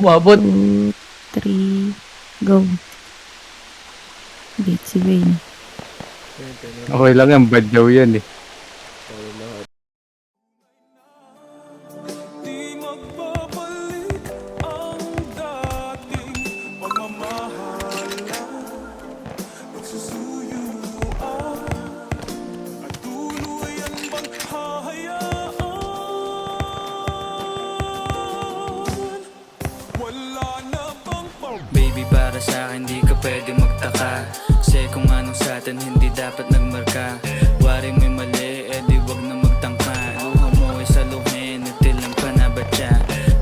Umabot. 2, 3, go. Beat si Wayne. Okay lang yan, badyaw yan eh. Di magbabalik ang dating pagmamahalan, pagsusuyuan, at tuluyan bang hahayaan? Wala na bang Baby, para sa akin di ka pwede magtaka, kasi kung anong sa atin hindi dapat nagmarka. Wari mo'y mali, di wag na magtangka. Luha mo ay saluhin, itilang pa na ba siya?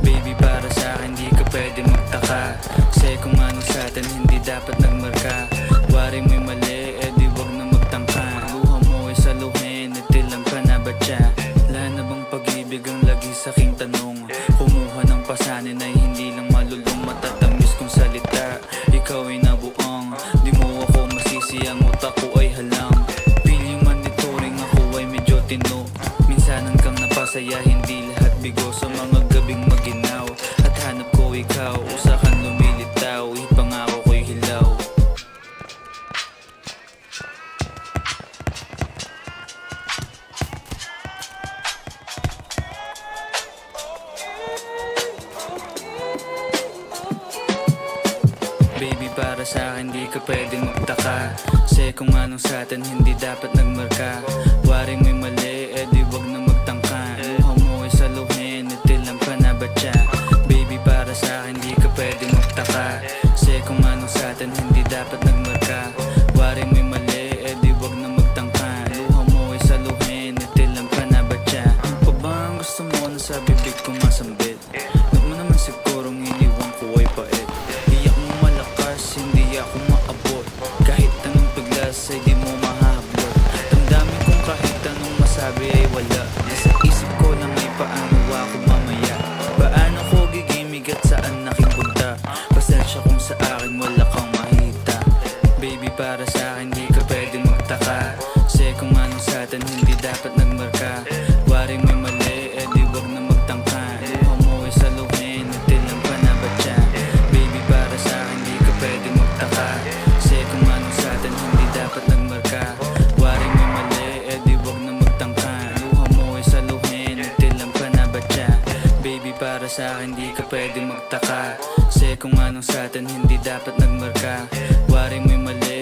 Baby, para sa akin di ka pwede magtaka, kasi kung anong sa atin hindi dapat nagmarka. Wari mo'y mali, di wag na magtangka. Luha mo ay saluhin, itilang pa na ba siya? Wala na bang pag-ibig ang lagi sa aking tanong? Kumuha ng pasanin ay hindi lang malulong, matatamis kong salita. Ikaw ay nabuang, di mo ako masisi, ang utak ko ay halang. Feeling monitoring, ako ay medyo tino. Minsanan kang napasaya, hindi lahat bigo. Sa mga gabing maginaw, at hanap ko ikaw, usakan lumilitaw, ipangako ko'y hilaw. Baby, para sa akin di ka pwedeng magtaka, kasi kung anong sa atin hindi dapat nagmarka. Wari mo'y mali, di wag na magtangka. Luha mo ay saluhin, itilang pa na ba siya? Baby, para sa akin di ka pwedeng magtaka, kasi kung anong sa atin hindi dapat nagmarka. Wari mo'y mali, di wag na magtangka. Luha mo ay saluhin, itilang pa na ba siya? Ano pa ba ang gusto mo na sa bibig ko masambit? Huwag mo naman sigurong iniwan ko ay pait. Iyak mo malakas, hindi ako maabot. Kahit anong paglas ay di mo mahahablot. Damdamin kong kahit anong masabi ay wala. Nasa isip ko lang ay paano ako mamaya. Paano ko gigimig at saan aking punta? Pasensya kung sa akin wala kang mahita. Baby, para sa akin di ka pwedeng magtaka, kasi kung ano sa atin hindi dapat nagmarka. Wari mo'y mali, di wag na magtangka. Luha mo ay saluhin, itilang pa na ba siya? Baby, para sa akin di ka pwedeng magtaka, kasi kung ano sa atin hindi dapat nagmarka. Wari mo'y mali, di wag na magtangka. Luha mo ay saluhin, itilang pa na ba siya? Baby, para sa akin di ka pwedeng magtaka, kasi kung anong sa atin hindi dapat nagmarka. Wari mo'y mali,